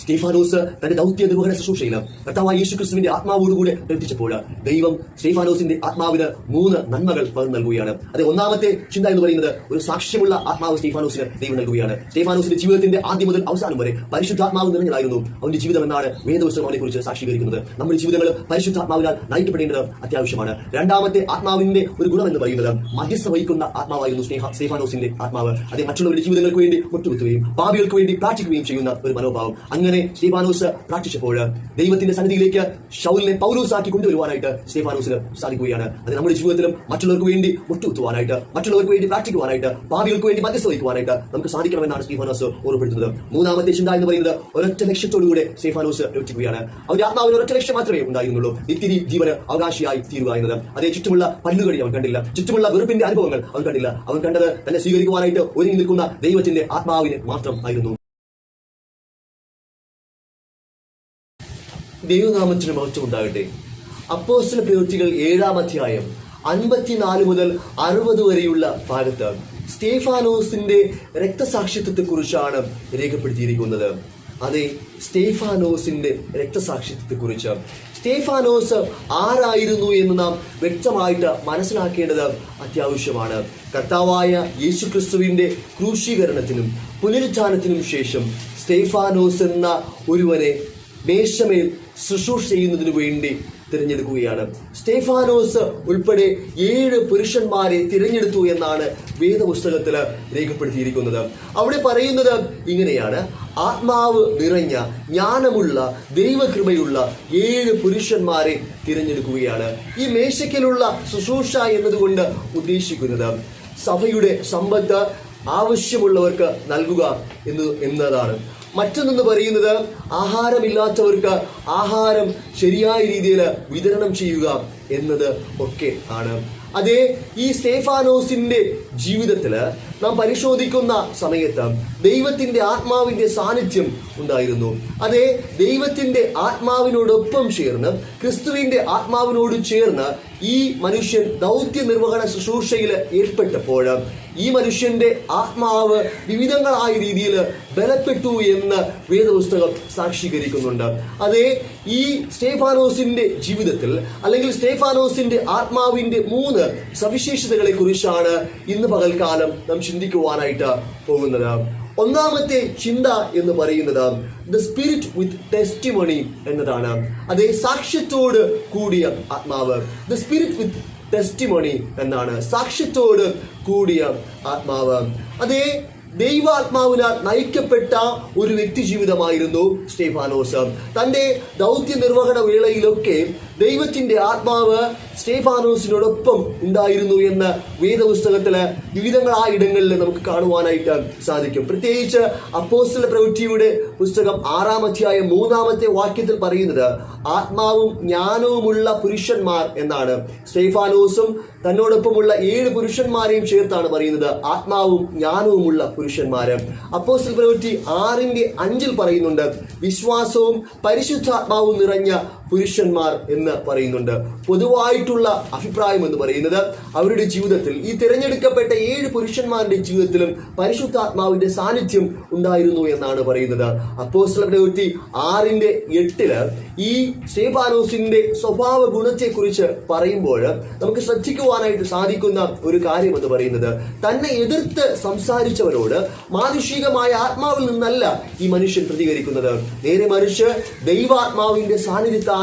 സ്റ്റീഫാനോസ് തന്റെ ദൗത്യ നിർവഹണ ശുശ്രൂഷയിൽ കർത്താവായ യേശുക്രിസ്തുവിന്റെ ആത്മാവോടുകൂടെ പ്രവർത്തിച്ചപ്പോൾ ദൈവം സ്റ്റീഫാനോസിന്റെ ആത്മാവിന് 3 നന്മകൾ പകർന്നു നൽകുകയാണ്. അത് ഒന്നാമത്തെ ചിന്ത എന്ന് പറയുന്നത് ഒരു സാക്ഷ്യമുള്ള ആത്മാവ് സ്റ്റീഫാനോസിന് ദൈവം നൽകുകയാണ്. സ്റ്റീഫാനോസിന്റെ ജീവിതത്തിന്റെ ആദ്യം മുതൽ അവസാനം വരെ പരിശുദ്ധാത്മാവ് നിറഞ്ഞതായിരുന്നു അവന്റെ ജീവിതം എന്നാണ് വേദപുസ്തകം അവനെ കുറിച്ച് സാക്ഷീകരിക്കുന്നത്. നമ്മുടെ ജീവിതങ്ങൾ പരിശുദ്ധാത്മാവിനാൽ നയിക്കപ്പെടേണ്ടത് അത്യാവശ്യമാണ്. രണ്ടാമത്തെ ആത്മാവിന്റെ ഒരു ഗുണം എന്ന് പറയുന്നത് മധ്യസ്ഥ വഹിക്കുന്ന ആത്മാവായിരുന്നു സ്റ്റീഫാനോസിന്റെ ആത്മാവ്. അത് മറ്റുള്ളവരുടെ ജീവിതങ്ങൾക്ക് വേണ്ടി മുട്ടുകുത്തുകയും പാപികൾക്ക് വേണ്ടി പ്രാർത്ഥിക്കുകയും ചെയ്യുന്ന ഒരു മനോഭാവം. അങ്ങനെ സ്റ്റീഫാനോസ് പ്രാർത്ഥിച്ചപ്പോൾ ദൈവത്തിന്റെ സന്നിധിയിലേക്ക് ശൗലിനെ പൗലോസാക്കി കൊണ്ടുവരുവാനായിട്ട് സ്റ്റീഫാനോസിന് സാധിക്കുകയാണ്. അത് നമ്മുടെ ജീവിതത്തിലും മറ്റുള്ളവർക്ക് വേണ്ടി മുട്ടുകുത്തുവാനായിട്ട്, മറ്റുള്ളവർക്ക് വേണ്ടി പ്രാർത്ഥിക്കുവാനായിട്ട്, പാപികൾക്ക് വേണ്ടി മധ്യസ്ഥ വഹിക്കുവാനായിട്ട് നമുക്ക് സാധിക്കണമെന്നാണ് സ്റ്റീഫാനോസ് ഓർമ്മപ്പെടുത്തുന്നത്. മൂന്നാമത്തെ ചിന്ത എന്ന് പറയുന്നത് ഒരൊറ്റ ലക്ഷ്യത്തോടുകൂടെ സ്റ്റീഫാനോസ് പ്രവർത്തിക്കുകയാണ്. അവന്റെ ആത്മാവിന് ഒരൊറ്റ ലക്ഷ്യം മാത്രമേ ഉണ്ടായിരുന്നുള്ളൂ, നിത്യ ജീവന് അവകാശിയായി തീരുക എന്നത്. അതേ ചുറ്റുമുള്ള പല്ലുകടി അവൻ കണ്ടില്ല, ചുറ്റുമുള്ള വെറുപ്പിന്റെ അനുഭവങ്ങൾ അവൻ കണ്ടില്ല. അവൻ കണ്ടത് തന്നെ സ്വീകരിക്കുവാനായിട്ട് ഒരുങ്ങി നിൽക്കുന്ന ദൈവത്തിന്റെ ആത്മാവിനെ മാത്രം ആയിരുന്നു. ദൈവനാമത്തിന് മഹത്വം ഉണ്ടാകട്ടെ. അപ്പോസ്തല പ്രവൃത്തികൾ 7-ാം അധ്യായം 54 മുതൽ 60 വരെയുള്ള ഭാഗത്ത് സ്റ്റീഫാനോസിന്റെ രക്തസാക്ഷിത്വത്തെക്കുറിച്ചാണ് രേഖപ്പെടുത്തിയിരിക്കുന്നത്. അതെ, സ്റ്റീഫാനോസിന്റെ രക്തസാക്ഷിത്വത്തെക്കുറിച്ച്. സ്റ്റീഫാനോസ് ആരായിരുന്നു എന്ന് നാം വ്യക്തമായിട്ട് മനസ്സിലാക്കേണ്ടത് അത്യാവശ്യമാണ്. കർത്താവായ യേശുക്രിസ്തുവിന്റെ ക്രൂശീകരണത്തിനും പുനരുത്ഥാനത്തിനും ശേഷം സ്റ്റീഫാനോസ് എന്ന ഒരുവനെ മേശമേൽ ശുശ്രൂഷ ചെയ്യുന്നതിനു വേണ്ടി തിരഞ്ഞെടുക്കുകയാണ്. സ്റ്റീഫാനോസ് ഉൾപ്പെടെ 7 പുരുഷന്മാരെ തിരഞ്ഞെടുത്തു എന്നാണ് വേദപുസ്തകത്തിൽ രേഖപ്പെടുത്തിയിരിക്കുന്നത്. അവിടെ പറയുന്നത് ഇങ്ങനെയാണ്: ആത്മാവ് നിറഞ്ഞ ജ്ഞാനമുള്ള ദൈവകൃപയുള്ള 7 പുരുഷന്മാരെ തിരഞ്ഞെടുക്കുകയാണ്. ഈ മേശയ്ക്കലുള്ള ശുശ്രൂഷ എന്നതുകൊണ്ട് ഉദ്ദേശിക്കുന്നത് സഭയുടെ സമ്പത്ത് ആവശ്യമുള്ളവർക്ക് നൽകുക എന്നതാണ്. മറ്റൊന്നെന്ന് പറയുന്നത് ആഹാരമില്ലാത്തവർക്ക് ആഹാരം ശരിയായ രീതിയിൽ വിതരണം ചെയ്യുക എന്നത് ഒക്കെ ആണ്. അതേ, ഈ സ്റ്റീഫാനോസിന്റെ ജീവിതത്തില് നാം പരിശോധിക്കുന്ന സമയത്ത് ദൈവത്തിന്റെ ആത്മാവിന്റെ സാന്നിധ്യം ഉണ്ടായിരുന്നു. അതേ, ദൈവത്തിന്റെ ആത്മാവിനോടൊപ്പം ചേർന്ന് ക്രിസ്തുവിന്റെ ആത്മാവിനോട് ചേർന്ന് ഈ മനുഷ്യൻ ദൗത്യ നിർവഹണ ശുശ്രൂഷയിൽ ഏർപ്പെട്ടപ്പോൾ ഈ മനുഷ്യന്റെ ആത്മാവ് വിവിധങ്ങളായ രീതിയിൽ ബലപ്പെട്ടു എന്ന് വേദപുസ്തകം സാക്ഷീകരിക്കുന്നുണ്ട്. അതേ, ഈ സ്റ്റീഫാനോസിന്റെ ജീവിതത്തിൽ അല്ലെങ്കിൽ സ്റ്റീഫാനോസിന്റെ ആത്മാവിന്റെ 3 സവിശേഷതകളെ കുറിച്ചാണ് ഇന്ന് പകൽക്കാലം നാം ചിന്തിക്കുവാനായിട്ട് പോകുന്നത്. ഒന്നാമത്തെ ചിന്ത എന്ന് പറയുന്നത് ദ സ്പിരിറ്റ് വിത്ത് ടെസ്റ്റിമണി എന്നതാണ്. അതേ, സാക്ഷ്യത്തോട് കൂടിയ ആത്മാവ്. ദ സ്പിരിറ്റ് വിത്ത് ടെസ്റ്റിമണി എന്നാണ്, സാക്ഷ്യത്തോട് കൂടിയ ആത്മാവ്. അതേ, ദൈവാത്മാവിനാൽ നയിക്കപ്പെട്ട ഒരു വ്യക്തി ജീവിതമായിരുന്നു സ്റ്റീഫാനോസ്. തന്റെ ദൗത്യ നിർവഹണ വേളയിലൊക്കെ ദൈവത്തിന്റെ ആത്മാവ് സ്റ്റീഫാനോസിനോടൊപ്പം ഉണ്ടായിരുന്നു എന്ന് വേദപുസ്തകത്തില് വിവിധങ്ങളായ ഇടങ്ങളിൽ നമുക്ക് കാണുവാനായിട്ട് സാധിക്കും. പ്രത്യേകിച്ച് അപ്പോസ്തല പ്രവൃത്തിയുടെ പുസ്തകം 6-ാം അധ്യായം 3-ാമത്തെ വാക്യത്തിൽ പറയുന്നത് ആത്മാവും ജ്ഞാനവുമുള്ള പുരുഷന്മാർ എന്നാണ്. സ്റ്റീഫാനോസും തന്നോടൊപ്പമുള്ള 7 പുരുഷന്മാരെയും ചേർത്താണ് പറയുന്നത് ആത്മാവും ജ്ഞാനവുമുള്ള പുരുഷന്മാര്. അപ്പോസ്തല പ്രവൃത്തി 6:5 പറയുന്നുണ്ട് വിശ്വാസവും പരിശുദ്ധാത്മാവും നിറഞ്ഞ പുരുഷന്മാർ എന്ന് പറയുന്നുണ്ട്. പൊതുവായിട്ടുള്ള അഭിപ്രായം എന്ന് പറയുന്നത് അവരുടെ ജീവിതത്തിൽ ഈ തിരഞ്ഞെടുക്കപ്പെട്ട 7 പുരുഷന്മാരുടെ ജീവിതത്തിലും പരിശുദ്ധാത്മാവിന്റെ സാന്നിധ്യം ഉണ്ടായിരുന്നു എന്നാണ് പറയുന്നത്. അപ്പോസ്തല പ്രവൃത്തി 6:8 ഈ സ്റ്റീഫാനോസിന്റെ സ്വഭാവ ഗുണത്തെ കുറിച്ച് പറയുമ്പോൾ നമുക്ക് ശ്രദ്ധിക്കുവാനായിട്ട് സാധിക്കുന്ന ഒരു കാര്യം എന്ന് പറയുന്നത് തന്നെ എതിർത്ത് സംസാരിച്ചവരോട് മാനുഷികമായ ആത്മാവിൽ നിന്നല്ല ഈ മനുഷ്യൻ പ്രതികരിക്കുന്നത്. നേരെ മറിച്ച് ദൈവാത്മാവിന്റെ സാന്നിധ്യത്താൽ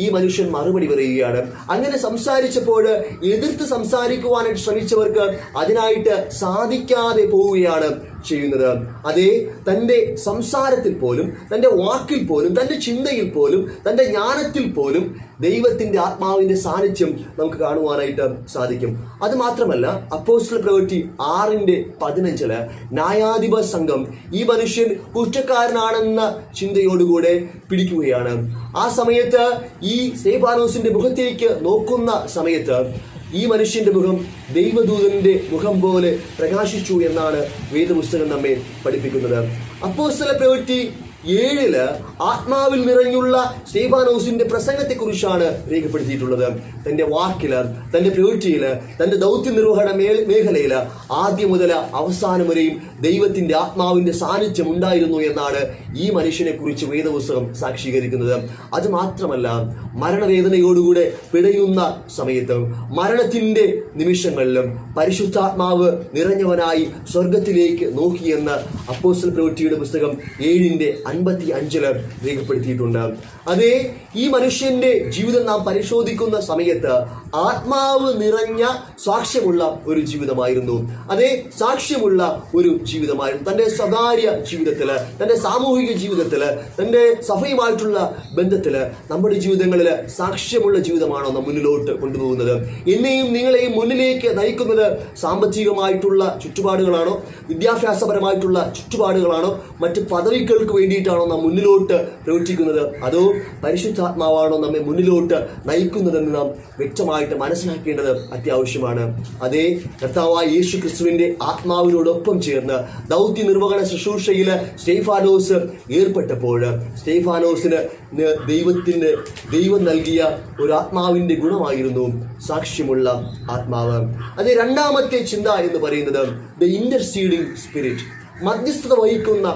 ഈ മനുഷ്യൻ മറുപടി പറയുകയാണ്. അങ്ങനെ സംസാരിച്ചപ്പോൾ എതിർത്ത് സംസാരിക്കുവാനായിട്ട് ശ്രമിച്ചവർക്ക് അതിനായിട്ട് സാധിക്കാതെ പോവുകയാണ് ചെയ്യുന്നത്. അതേ, തന്റെ സംസാരത്തിൽ പോലും, തന്റെ വാക്കിൽ പോലും, തന്റെ ചിന്തയിൽ പോലും, തന്റെ ജ്ഞാനത്തിൽ പോലും ദൈവത്തിന്റെ ആത്മാവിന്റെ സാന്നിധ്യം നമുക്ക് കാണുവാനായിട്ട് സാധിക്കും. അത് മാത്രമല്ല, അപ്പോസ്തല പ്രവൃത്തി 6:15 ന്യായാധിപ സംഘം ഈ മനുഷ്യൻ കുറ്റക്കാരനാണെന്ന ചിന്തയോടുകൂടെ പിടിക്കുകയാണ്. ആ സമയത്ത് ഈ സ്റ്റീഫാനോസിന്റെ മുഖത്തേക്ക് നോക്കുന്ന സമയത്ത് ഈ മനുഷ്യന്റെ മുഖം ദൈവദൂതന്റെ മുഖം പോലെ പ്രകാശിച്ചു എന്നാണ് വേദപുസ്തകം നമ്മെ പഠിപ്പിക്കുന്നത്. അപ്പോസ്തല പ്രവൃത്തി 7 ആത്മാവിൽ നിറഞ്ഞുള്ള സ്റ്റെഫാനോസിന്റെ പ്രസംഗത്തെ കുറിച്ചാണ് രേഖപ്പെടുത്തിയിട്ടുള്ളത്. തന്റെ വാക്കില്, തന്റെ പ്രവൃത്തിയില്, തന്റെ ദൗത്യ നിർവഹണ മേഖലയില് ആദ്യം മുതൽ അവസാനം വരെയും ദൈവത്തിന്റെ ആത്മാവിന്റെ സാന്നിധ്യം ഉണ്ടായിരുന്നു എന്നാണ് ഈ മനുഷ്യനെ കുറിച്ച് വേദപുസ്തകം സാക്ഷീകരിക്കുന്നത്. അത് മാത്രമല്ല, മരണവേദനയോടുകൂടെ പിടയുന്ന സമയത്ത്, മരണത്തിന്റെ നിമിഷങ്ങളിലും പരിശുദ്ധാത്മാവ് നിറഞ്ഞവനായി സ്വർഗത്തിലേക്ക് നോക്കിയെന്ന് അപ്പോസ്തല പ്രവൃത്തിയുടെ പുസ്തകം 7:55 രേഖപ്പെടുത്തിയിട്ടുണ്ട്. അതേ, ഈ മനുഷ്യന്റെ ജീവിതം നാം പരിശോധിക്കുന്ന സമയത്ത് ആത്മാവ് നിറഞ്ഞ സാക്ഷ്യമുള്ള ഒരു ജീവിതമായിരുന്നു. അതേ, സാക്ഷ്യമുള്ള ഒരു ജീവിതമായിരുന്നു. തന്റെ സ്വകാര്യ ജീവിതത്തില്, തന്റെ സാമൂഹിക ജീവിതത്തില്, തന്റെ സഭയുമായിട്ടുള്ള ബന്ധത്തില്, നമ്മുടെ ജീവിതങ്ങളില് സാക്ഷ്യമുള്ള ജീവിതമാണോ നാം മുന്നിലോട്ട് കൊണ്ടുപോകുന്നത്? എന്നെയും നിങ്ങളെയും മുന്നിലേക്ക് നയിക്കുന്നത് സാമ്പത്തികമായിട്ടുള്ള ചുറ്റുപാടുകളാണോ, വിദ്യാഭ്യാസപരമായിട്ടുള്ള ചുറ്റുപാടുകളാണോ, മറ്റ് പദവികൾക്ക് വേണ്ടിയിട്ടാണോ നാം മുന്നിലോട്ട് പ്രവർത്തിക്കുന്നത്? അതോ പരിശുദ്ധാത്മാവാണോ നമ്മെ മുന്നിലോട്ട് നയിക്കുന്നതെന്ന് നാം വ്യക്തമായിട്ട് മനസ്സിലാക്കേണ്ടത് അത്യാവശ്യമാണ്. അതേ, കർത്താവായ യേശു ക്രിസ്തുവിന്റെ ആത്മാവിനോടൊപ്പം ചേർന്ന് ദൗത്യ നിർവഹണ ശുശ്രൂഷയില് സ്റ്റെഫാനോസ് ഏർപ്പെട്ടപ്പോൾ സ്റ്റെഫാനോസിന് ദൈവം നൽകിയ ഒരു ആത്മാവിന്റെ ഗുണമായിരുന്നു സാക്ഷ്യമുള്ള ആത്മാവ്. അതേ, രണ്ടാമത്തെ ചിന്ത എന്ന് പറയുന്നത് ദ ഇന്റർസീഡിംഗ് സ്പിരിറ്റ്, മധ്യസ്ഥത വഹിക്കുന്ന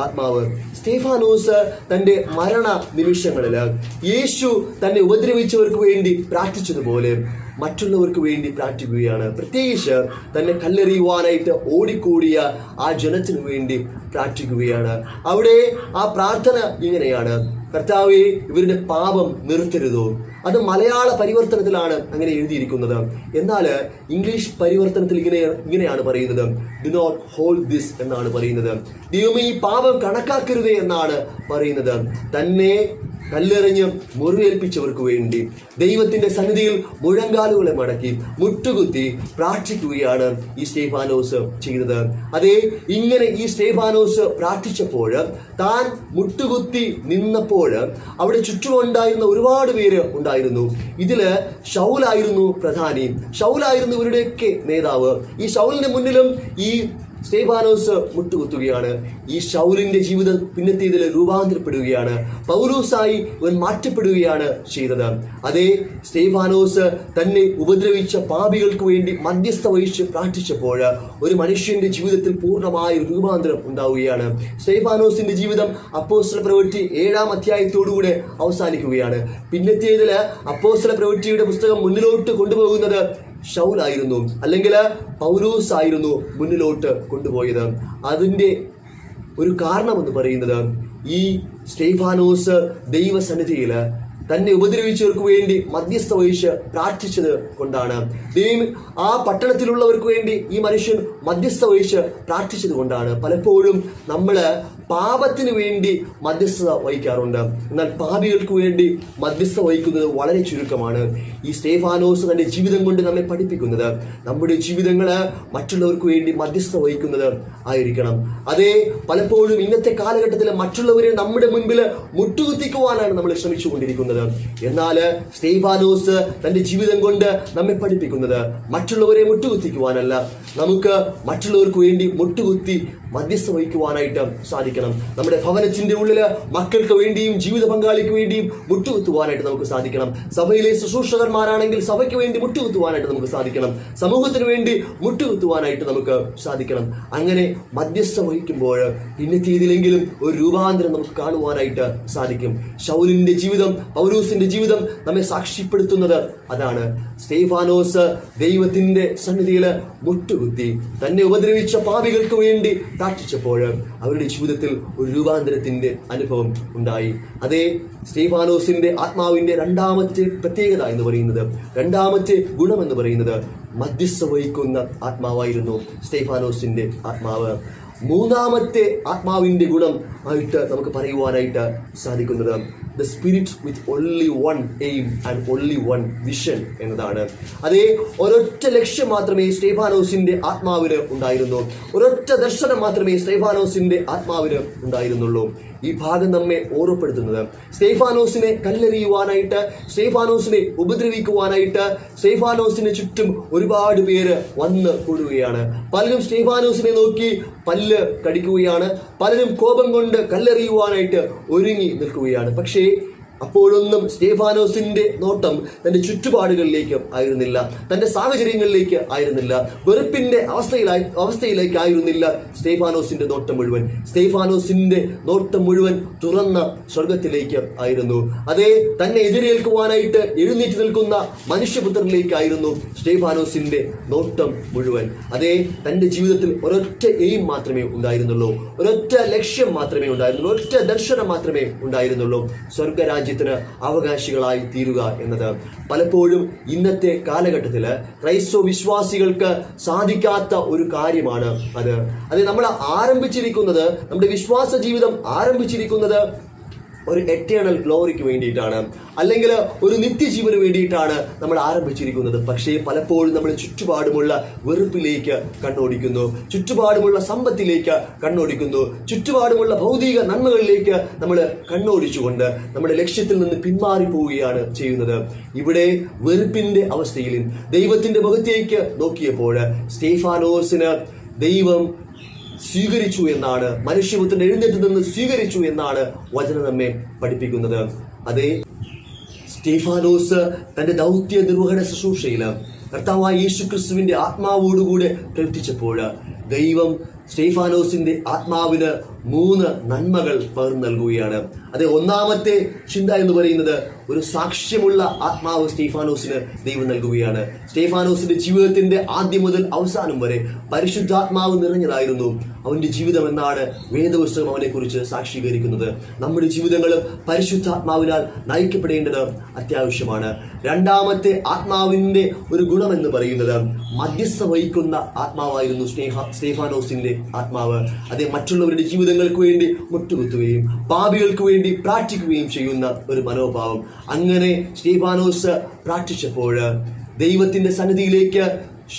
ആത്മാവ്. സ്റ്റെഫാനോസ് തന്റെ മരണ നിമിഷങ്ങളില് യേശു തന്നെ ഉപദ്രവിച്ചവർക്ക് വേണ്ടി പ്രാർത്ഥിച്ചതുപോലെ മറ്റുള്ളവർക്ക് വേണ്ടി പ്രാർത്ഥിക്കുകയാണ്. പ്രത്യേകിച്ച് തന്നെ കല്ലെറിയുവാനായിട്ട് ഓടിക്കൂടിയ ആ ജനത്തിനു വേണ്ടി പ്രാർത്ഥിക്കുകയാണ്. അവിടെ ആ പ്രാർത്ഥന ഇങ്ങനെയാണ്: കർത്താവേ, ഇവരുടെ പാപം നിർത്തരുതോ. അത് മലയാള പരിവർത്തനത്തിലാണ് അങ്ങനെ എഴുതിയിരിക്കുന്നത്. എന്നാൽ ഇംഗ്ലീഷ് പരിവർത്തനത്തിൽ ഇങ്ങനെയാണ് പറയുന്നത്: ഡു നോട്ട് ഹോൾഡ് ദിസ് എന്നാണ് പറയുന്നത്. ദൈവമേ, ഈ പാപം കണക്കാക്കരുതേ എന്നാണ് പറയുന്നത്. തന്നെ കല്ലെറിഞ്ഞ് മുറിവേൽപ്പിച്ചവർക്ക് വേണ്ടി ദൈവത്തിന്റെ സന്നിധിയിൽ മുഴങ്കാലുകളെ മടക്കി മുട്ടുകുത്തി പ്രാർത്ഥിക്കുകയാണ് ഈ സ്റ്റെഫാനോസ് ചെയ്തത്. അതേ, ഇങ്ങനെ ഈ സ്റ്റെഫാനോസ് പ്രാർത്ഥിച്ചപ്പോൾ, താൻ മുട്ടുകുത്തി നിന്നപ്പോൾ അവിടെ ചുറ്റുമുണ്ടായിരുന്ന ഒരുപാട് പേര് ഉണ്ടായിരുന്നു. ഇതില് ശൗലായിരുന്നു പ്രധാനി, ശൗലായിരുന്നു ഇവരുടെയൊക്കെ നേതാവ്. ഈ ശൗലിന്റെ മുന്നിലും ഈ സ്റ്റെഫാനോസ് മുട്ടുകുത്തുകയാണ്. ഈ ശൗലിന്റെ ജീവിതം പിന്നത്തേതിൽ രൂപാന്തരപ്പെടുകയാണ്. പൗലോസായി ഇവൻ മാറ്റപ്പെടുകയാണ് ചെയ്തത്. അതേ, സ്റ്റെഫാനോസ് തന്നെ ഉപദ്രവിച്ച പാപികൾക്ക് വേണ്ടി മധ്യസ്ഥ വഹിച്ച് പ്രാർത്ഥിച്ചപ്പോൾ ഒരു മനുഷ്യന്റെ ജീവിതത്തിൽ പൂർണ്ണമായ രൂപാന്തരം ഉണ്ടാവുകയാണ്. സ്റ്റെഫാനോസിന്റെ ജീവിതം അപ്പോസ്തല പ്രവൃത്തി 7-ാം അധ്യായത്തോടുകൂടെ അവസാനിക്കുകയാണ്. പിന്നത്തേതില് അപ്പോസ്തല പ്രവൃത്തിയുടെ പുസ്തകം മുന്നിലോട്ട് കൊണ്ടുപോകുന്നത് ശൗലായിരുന്നു, അല്ലെങ്കിൽ പൗലോസ് ആയിരുന്നു മുന്നിലോട്ട് കൊണ്ടുപോയത്. അതിന്റെ ഒരു കാരണമെന്ന് പറയുന്നത് ഈ സ്റ്റെഫാനോസ് ദൈവസന്നിധിയില് തന്നെ ഉപദ്രവിച്ചവർക്ക് വേണ്ടി മധ്യസ്ഥ വഹിച്ച് പ്രാർത്ഥിച്ചത് കൊണ്ടാണ്. ആ പട്ടണത്തിലുള്ളവർക്ക് വേണ്ടി ഈ മനുഷ്യൻ മധ്യസ്ഥ വഹിച്ച് പ്രാർത്ഥിച്ചത് കൊണ്ടാണ്. പലപ്പോഴും നമ്മള് പാപത്തിന് വേണ്ടി മധ്യസ്ഥത വഹിക്കാറുണ്ട്, എന്നാൽ പാപികൾക്ക് വേണ്ടി മധ്യസ്ഥ വഹിക്കുന്നത് വളരെ ചുരുക്കമാണ്. ഈ സ്റ്റെഫാനോസ് തന്റെ ജീവിതം കൊണ്ട് നമ്മെ പഠിപ്പിക്കുന്നത് നമ്മുടെ ജീവിതങ്ങള് മറ്റുള്ളവർക്ക് വേണ്ടി മധ്യസ്ഥ വഹിക്കുന്നത് ആയിരിക്കണം. അതേ, പലപ്പോഴും ഇന്നത്തെ കാലഘട്ടത്തിൽ മറ്റുള്ളവരെ നമ്മുടെ മുൻപിൽ മുട്ടുകുത്തിക്കുവാനാണ് നമ്മൾ ശ്രമിച്ചുകൊണ്ടിരിക്കുന്നത്. എന്നാല് സ്റ്റെഫാനോസ് തന്റെ ജീവിതം കൊണ്ട് നമ്മെ പഠിപ്പിക്കുന്നത് മറ്റുള്ളവരെ മുട്ടുകുത്തിക്കുവാനല്ല, നമുക്ക് മറ്റുള്ളവർക്ക് വേണ്ടി മുട്ടുകുത്തി മധ്യസ്ഥ വഹിക്കുവാനായിട്ട് സാധിക്കണം. നമ്മുടെ ഭവനത്തിന്റെ ഉള്ളില് മക്കൾക്ക് വേണ്ടിയും ജീവിത പങ്കാളിക്ക് വേണ്ടിയും മുട്ടുകുത്തുവാനായിട്ട് നമുക്ക് സാധിക്കണം. സഭയിലെ ശുശ്രൂഷകന്മാരാണെങ്കിൽ സഭയ്ക്ക് വേണ്ടി മുട്ടുകുത്തുവാനായിട്ട് നമുക്ക് സാധിക്കണം. സമൂഹത്തിന് വേണ്ടി മുട്ടുകുത്തുവാനായിട്ട് നമുക്ക് സാധിക്കണം. അങ്ങനെ മധ്യസ്ഥ വഹിക്കുമ്പോൾ ഇന്നത്തേതിലെങ്കിലും ഒരു രൂപാന്തരം നമുക്ക് കാണുവാനായിട്ട് സാധിക്കും. ശൗലിന്റെ ജീവിതം, പൗലോസിന്റെ ജീവിതം നമ്മെ സാക്ഷ്യപ്പെടുത്തുന്നത് അതാണ്. സ്റ്റെഫാനോസ് ദൈവത്തിന്റെ സന്നിധിയിൽ മുട്ടുകുത്തി തന്നെ ഉപദ്രവിച്ച പാപികൾക്ക് വേണ്ടി പ്രാർത്ഥിച്ചപ്പോൾ അവരുടെ ജീവിതത്തിൽ ഒരു രൂപാന്തരത്തിന്റെ അനുഭവം ഉണ്ടായി. അതേ, സ്റ്റെഫാനോസിന്റെ ആത്മാവിന്റെ രണ്ടാമത്തെ പ്രത്യേകത എന്ന് പറയുന്നത്, രണ്ടാമത്തെ ഗുണം എന്ന് പറയുന്നത് മധ്യസ്ഥ വഹിക്കുന്ന ആത്മാവായിരുന്നു സ്റ്റെഫാനോസിന്റെ ആത്മാവ്. മൂന്നാമത്തെ ആത്മാവിന്റെ ഗുണം ആയിട്ട് നമുക്ക് പറയുവാനായിട്ട് സാധിക്കുന്നത് the spirit with only one aim and only one vision എന്നതാണ്. അതേ, ഒരൊറ്റ ലക്ഷ്യം മാത്രമേ സ്റ്റെഫാനോസിന്റെ ആത്മാവിന് ഉണ്ടായിരുന്നു. ഒരൊറ്റ ദർശനം മാത്രമേ സ്റ്റെഫാനോസിന്റെ ആത്മാവിന് ഉണ്ടായിരുന്നുള്ളൂ. ഈ ഭാഗം നമ്മെ ഓർമ്മപ്പെടുത്തുന്നത് സ്റ്റെഫാനോസിനെ കല്ലെറിയുവാനായിട്ട്, സ്റ്റെഫാനോസിനെ ഉപദ്രവിക്കുവാനായിട്ട് സ്റ്റെഫാനോസിന് ചുറ്റും ഒരുപാട് പേര് വന്ന് കൂടുകയാണ്. പലരും സ്റ്റെഫാനോസിനെ നോക്കി പല്ല് പല്ല് കടിക്കുകയാണ്. പലരും കോപം കൊണ്ട് കല്ലെറിയുവാനായിട്ട് ഒരുങ്ങി നിൽക്കുകയാണ്. പക്ഷേ അപ്പോഴൊന്നും സ്തേഫാനോസിന്റെ നോട്ടം തന്റെ ചുറ്റുപാടുകളിലേക്ക് ആയിരുന്നില്ല, തന്റെ സാഹചര്യങ്ങളിലേക്ക് ആയിരുന്നില്ല, വെറുപ്പിന്റെ അവസ്ഥയിലേക്കായിരുന്നില്ല സ്തേഫാനോസിന്റെ നോട്ടം മുഴുവൻ. സ്തേഫാനോസിന്റെ നോട്ടം മുഴുവൻ തുറന്ന സ്വർഗത്തിലേക്ക് ആയിരുന്നു. അതേ, തന്നെ എതിരേൽക്കുവാനായിട്ട് എഴുന്നേറ്റ് നിൽക്കുന്ന മനുഷ്യപുത്രനിലേക്കായിരുന്നു സ്തേഫാനോസിന്റെ നോട്ടം മുഴുവൻ. അതേ, തന്റെ ജീവിതത്തിൽ ഒരൊറ്റ എയിം മാത്രമേ ഉണ്ടായിരുന്നുള്ളൂ, ഒരൊറ്റ ലക്ഷ്യം മാത്രമേ ഉണ്ടായിരുന്നുള്ളൂ, ഒരൊറ്റ ദർശനം മാത്രമേ ഉണ്ടായിരുന്നുള്ളൂ: സ്വർഗരാജ്യത്തിന് അവകാശികളായി തീരുക എന്നത്. പലപ്പോഴും ഇന്നത്തെ കാലഘട്ടത്തില് ക്രൈസ്തവ വിശ്വാസികൾക്ക് സാധിക്കാത്ത ഒരു കാര്യമാണ് അത്. നമ്മൾ ആരംഭിച്ചിരിക്കുന്നത്, നമ്മുടെ വിശ്വാസ ജീവിതം ആരംഭിച്ചിരിക്കുന്നത് ഒരു എറ്റേണൽ ഗ്ലോറിക്ക് വേണ്ടിയിട്ടാണ്, അല്ലെങ്കിൽ ഒരു നിത്യജീവന് വേണ്ടിയിട്ടാണ് നമ്മൾ ആരംഭിച്ചിരിക്കുന്നത്. പക്ഷേ പലപ്പോഴും നമ്മൾ ചുറ്റുപാടുമുള്ള വെറുപ്പിലേക്ക് കണ്ണോടിക്കുന്നു, ചുറ്റുപാടുമുള്ള സമ്പത്തിലേക്ക് കണ്ണോടിക്കുന്നു, ചുറ്റുപാടുമുള്ള ഭൗതിക നന്മകളിലേക്ക് നമ്മൾ കണ്ണോടിച്ചുകൊണ്ട് നമ്മുടെ ലക്ഷ്യത്തിൽ നിന്ന് പിന്മാറിപ്പോവുകയാണ് ചെയ്യുന്നത്. ഇവിടെ വെറുപ്പിന്റെ അവസ്ഥയിൽ ദൈവത്തിന്റെ മുഖത്തേക്ക് നോക്കിയപ്പോൾ സ്തേഫാനോസിന് ദൈവം സ്വീകരിച്ചു എന്നാണ്, മനുഷ്യപുത്രൻ എഴുന്നേറ്റ് നിന്ന് സ്വീകരിച്ചു എന്നാണ് വചനം നമ്മെ പഠിപ്പിക്കുന്നത്. അതേ, സ്തേഫാനോസ് തന്റെ ദൗത്യ നിർവഹണ ശുശ്രൂഷയിൽ കർത്താവായ യേശുക്രിസ്തുവിന്റെ ആത്മാവോടുകൂടെ പ്രവർത്തിച്ചപ്പോൾ ദൈവം സ്തേഫാനോസിന്റെ ആത്മാവിന് 3 നന്മകൾ പകർന്നു നൽകുകയാണ്. അത് ഒന്നാമത്തെ ചിന്ത എന്ന് പറയുന്നത് ഒരു സാക്ഷ്യമുള്ള ആത്മാവ് സ്തേഫാനോസിന് ദൈവം നൽകുകയാണ്. സ്തേഫാനോസിന്റെ ജീവിതത്തിന്റെ ആദ്യം മുതൽ അവസാനം വരെ പരിശുദ്ധാത്മാവ് നിറഞ്ഞതായിരുന്നു അവന്റെ ജീവിതം എന്നാണ് വേദപുസ്തകം അവനെ കുറിച്ച് സാക്ഷീകരിക്കുന്നത്. നമ്മുടെ ജീവിതങ്ങളും പരിശുദ്ധാത്മാവിനാൽ നയിക്കപ്പെടേണ്ടത് അത്യാവശ്യമാണ്. രണ്ടാമത്തെ ആത്മാവിന്റെ ഒരു ഗുണമെന്ന് പറയുന്നത് മധ്യസ്ഥ വഹിക്കുന്ന ആത്മാവായിരുന്നു സ്തേഫാനോസിന്റെ ആത്മാവ്. അതേ, മറ്റുള്ളവരുടെ ജീവിതങ്ങൾക്ക് വേണ്ടി മുട്ടുകുത്തുകയും പാപികൾക്ക് വേണ്ടി പ്രാർത്ഥിക്കുകയും ചെയ്യുന്ന ഒരു മനോഭാവം. അങ്ങനെ സ്തേഫാനോസ് പ്രാർത്ഥിച്ചപ്പോൾ ദൈവത്തിന്റെ സന്നിധിയിലേക്ക്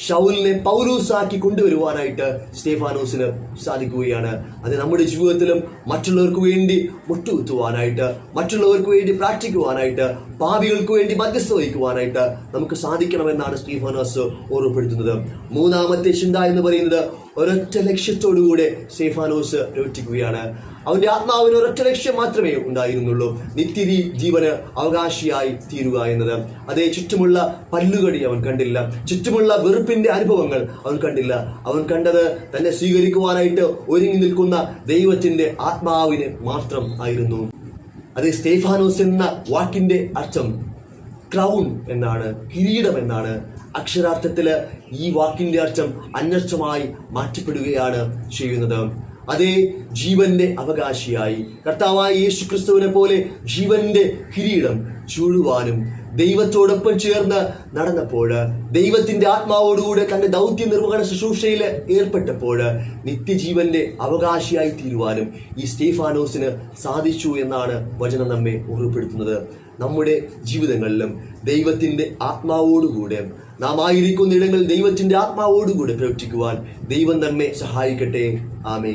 ശൗലിനെ പൗലോസാക്കി കൊണ്ടുവരുവാനായിട്ട് സ്തേഫാനോസിന് സാധിക്കുകയാണ്. അത് നമ്മുടെ ജീവിതത്തിലും മറ്റുള്ളവർക്ക് വേണ്ടി മുട്ടുകുത്തുവാനായിട്ട്, മറ്റുള്ളവർക്ക് വേണ്ടി പ്രാർത്ഥിക്കുവാനായിട്ട്, പാപികൾക്ക് വേണ്ടി മധ്യസ്ഥ വഹിക്കുവാനായിട്ട് നമുക്ക് സാധിക്കണമെന്നാണ് സ്തേഫാനോസ് ഓർമ്മപ്പെടുത്തുന്നത്. മൂന്നാമത്തെ ചിന്ത എന്ന് പറയുന്നത് ഒരൊറ്റ ലക്ഷ്യത്തോടുകൂടെ സ്തേഫാനോസ് പ്രവർത്തിക്കുകയാണ്. അവന്റെ ആത്മാവിന് ഒരൊറ്റ ലക്ഷ്യം മാത്രമേ ഉണ്ടായിരുന്നുള്ളൂ: നിത്യജീവന് അവകാശിയായി തീരുക എന്നത്. അതേ, ചുറ്റുമുള്ള പല്ലുകടി അവൻ കണ്ടില്ല, ചുറ്റുമുള്ള വെറുപ്പിന്റെ അനുഭവങ്ങൾ അവൻ കണ്ടില്ല. അവൻ കണ്ടത് തന്നെ സ്വീകരിക്കുവാനായിട്ട് ഒരുങ്ങി നിൽക്കുന്ന ദൈവത്തിന്റെ ആത്മാവിന് മാത്രം ആയിരുന്നു. അതേ, സ്തേഫാനോസ് എന്ന വാക്കിന്റെ അർത്ഥം ക്രൗൺ എന്നാണ്, കിരീടം എന്നാണ്. അക്ഷരാർത്ഥത്തില് ഈ വാക്കിന്റെ അർത്ഥം അനർത്ഥമായി മാറ്റപ്പെടുകയാണ് ചെയ്യുന്നത്. അതേ, ജീവന്റെ അവകാശിയായി കർത്താവായ യേശുക്രിസ്തുവിനെ പോലെ ജീവന്റെ കിരീടം ചൂടുവാനും ദൈവത്തോടൊപ്പം ചേർന്ന് നടന്നപ്പോൾ, ദൈവത്തിന്റെ ആത്മാവോടുകൂടെ തന്റെ ദൗത്യ നിർവഹണ ശുശ്രൂഷയിൽ ഏർപ്പെട്ടപ്പോൾ നിത്യജീവന്റെ അവകാശിയായി തീരുവാനും ഈ സ്തേഫാനോസിന് സാധിച്ചു എന്നാണ് വചനം നമ്മെ ഓർമ്മപ്പെടുത്തുന്നത്. നമ്മുടെ ജീവിതങ്ങളിലും ദൈവത്തിന്റെ ആത്മാവോടുകൂടെ, നാം ആയിരിക്കുന്ന ഇടങ്ങളിൽ ദൈവത്തിന്റെ ആത്മാവോടുകൂടെ പ്രവർത്തിക്കുവാൻ ദൈവം നമ്മെ സഹായിക്കട്ടെ. ആമേൻ.